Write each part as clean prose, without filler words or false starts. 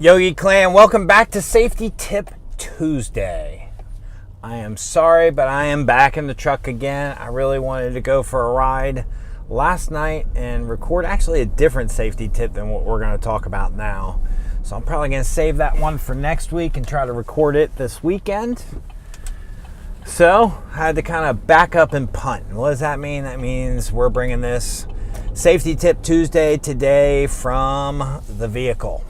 Yogi clan, welcome back to Safety Tip Tuesday. I am sorry, but I am back in the truck again. I really wanted to go for a ride last night and record actually a different safety tip than what we're going to talk about now. So I'm probably going to save that one for next week and try to record it this weekend. So I had to kind of back up and punt. What does that mean? That means we're bringing this Safety Tip Tuesday today from the vehicle.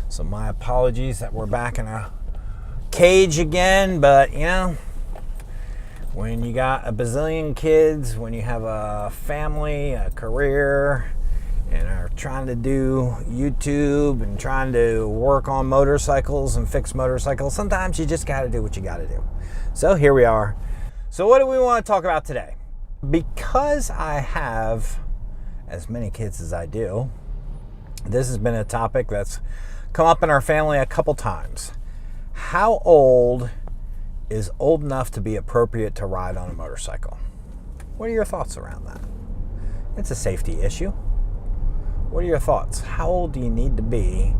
So my apologies that we're back in a cage again, but you know, when you got a bazillion kids, when you have a family, a career, and are trying to do YouTube and trying to work on motorcycles and fix motorcycles, sometimes you just got to do what you got to do. So here we are. So what do we want to talk about today? Because I have as many kids as I do, this has been a topic that's come up in our family a couple times. How old is old enough to be appropriate to ride on a motorcycle? What are your thoughts around that? It's a safety issue. What are your thoughts? How old do you need to be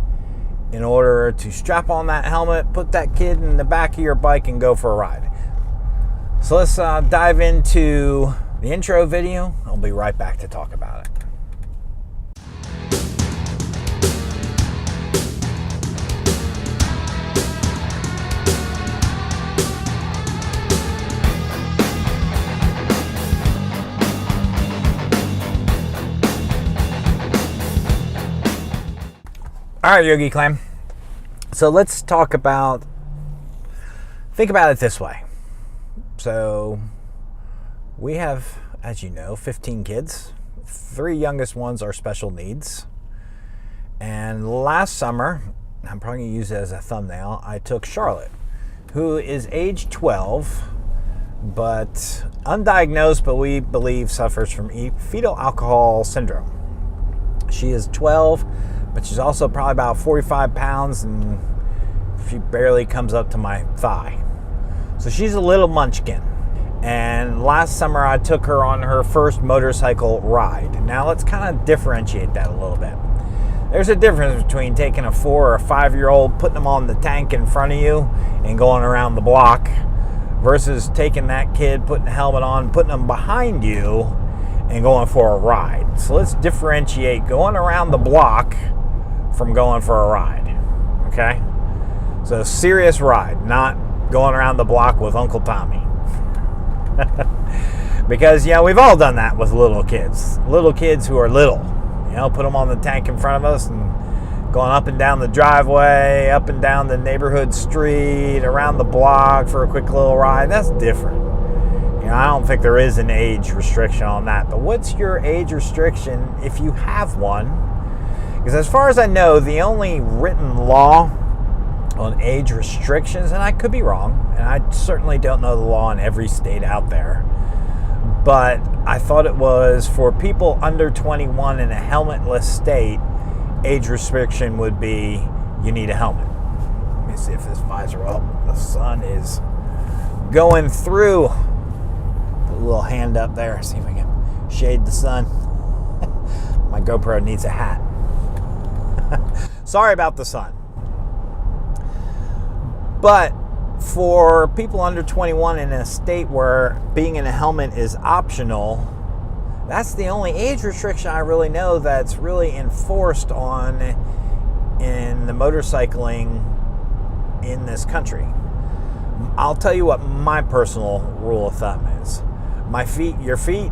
in order to strap on that helmet, put that kid in the back of your bike, and go for a ride? So let's dive into the intro video. I'll be right back to talk about it. All right, Yogi clan. So let's think about it this way. So we have, as you know, 15 kids. 3 youngest ones are special needs. And last summer, I'm probably going to use it as a thumbnail, I took Charlotte, who is age 12, but undiagnosed, but we believe suffers from fetal alcohol syndrome. She is 12, but she's also probably about 45 pounds, and she barely comes up to my thigh. So she's a little munchkin. And last summer I took her on her first motorcycle ride. Now let's kind of differentiate that a little bit. There's a difference between taking a 4 or 5-year-old, putting them on the tank in front of you and going around the block, versus taking that kid, putting the helmet on, putting them behind you and going for a ride. So let's differentiate going around the block from going for a ride, okay? So serious ride, not going around the block with Uncle Tommy. Because, we've all done that with little kids who are little. Put them on the tank in front of us and going up and down the driveway, up and down the neighborhood street, around the block for a quick little ride. That's different. I don't think there is an age restriction on that. But what's your age restriction if you have one? Because as far as I know, the only written law on age restrictions, and I could be wrong, and I certainly don't know the law in every state out there, but I thought it was for people under 21 in a helmetless state, age restriction would be you need a helmet. Let me see if this visor, the sun is going through. Put a little hand up there, see if I can shade the sun. My GoPro needs a hat. Sorry about the sun. But for people under 21 in a state where being in a helmet is optional, that's the only age restriction I really know that's really enforced on in the motorcycling in this country. I'll tell you what my personal rule of thumb is. Your feet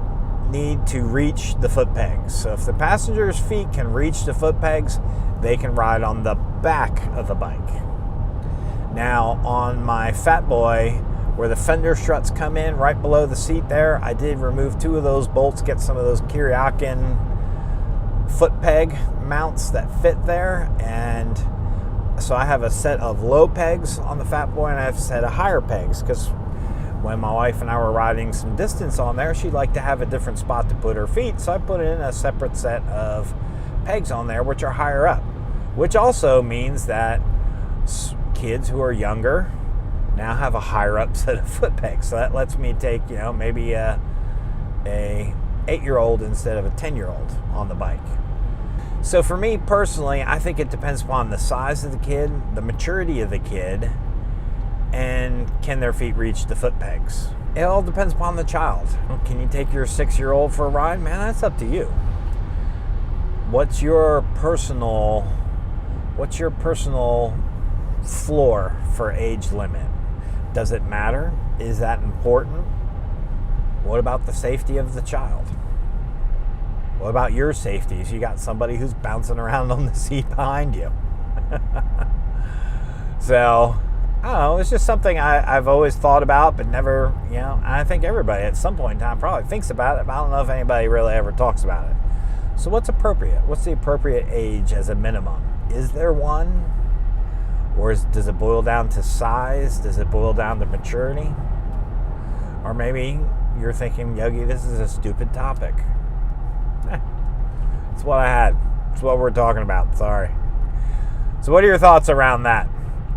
need to reach the foot pegs. So if the passenger's feet can reach the foot pegs, they can ride on the back of the bike. Now, on my Fat Boy, where the fender struts come in right below the seat there, I did remove 2 of those bolts, get some of those Kiriakin foot peg mounts that fit there, and so I have a set of low pegs on the Fat Boy and I have a set of higher pegs, because when my wife and I were riding some distance on there, she'd like to have a different spot to put her feet, so I put in a separate set of pegs on there which are higher up, which also means that kids who are younger now have a higher up set of foot pegs. So that lets me take, maybe a 8-year-old instead of a 10-year-old on the bike. So for me personally, I think it depends upon the size of the kid, the maturity of the kid, and can their feet reach the foot pegs. It all depends upon the child. Can you take your 6-year-old for a ride? Man, that's up to you. What's your personal floor for age limit? Does it matter? Is that important? What about the safety of the child? What about your safety? If you got somebody who's bouncing around on the seat behind you. So, I don't know, it's just something I've always thought about, but never, I think everybody at some point in time probably thinks about it, but I don't know if anybody really ever talks about it. So what's appropriate? What's the appropriate age as a minimum? Is there one? Or does it boil down to size? Does it boil down to maturity? Or maybe you're thinking, Yogi, this is a stupid topic. It's what I had. It's what we're talking about. Sorry. So what are your thoughts around that?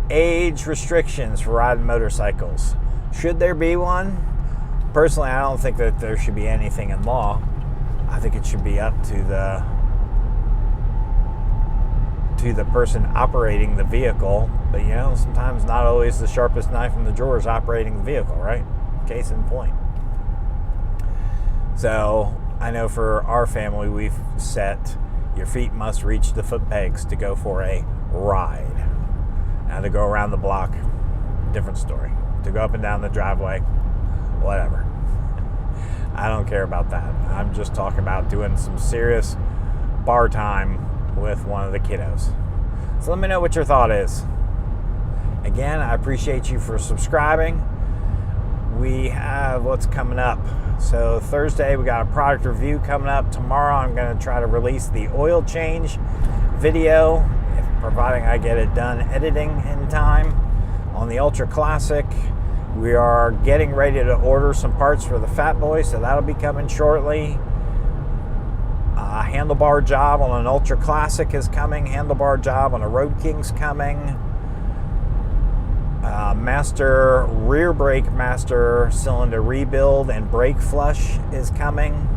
Age restrictions for riding motorcycles. Should there be one? Personally, I don't think that there should be anything in law. I think it should be up to the person operating the vehicle. But sometimes not always the sharpest knife in the drawer is operating the vehicle, right? Case in point. So I know for our family, we've set your feet must reach the foot pegs to go for a ride. Now to go around the block, different story. To go up and down the driveway, whatever. I don't care about that. I'm just talking about doing some serious bar time with one of the kiddos. So let me know what your thought is. Again, I appreciate you for subscribing. We have what's coming up. So Thursday, we got a product review coming up. Tomorrow, I'm going to try to release the oil change video, providing I get it done editing in time on the Ultra Classic. We are getting ready to order some parts for the Fat Boy, so that'll be coming shortly. Handlebar job on an Ultra Classic is coming. Handlebar job on a Road King's coming. Master rear brake master cylinder rebuild and brake flush is coming.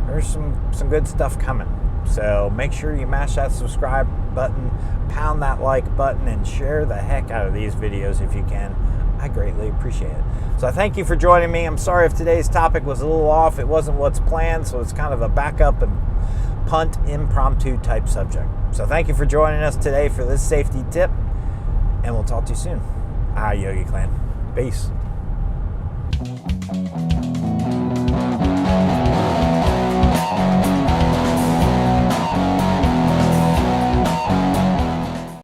There's some good stuff coming. So make sure you mash that subscribe button, pound that like button, and share the heck out of these videos if you can. I greatly appreciate it. So I thank you for joining me. I'm sorry if today's topic was a little off. It wasn't what's planned, so it's kind of a backup and punt impromptu type subject. So thank you for joining us today for this safety tip, and we'll talk to you soon. Yogi Clan. Peace.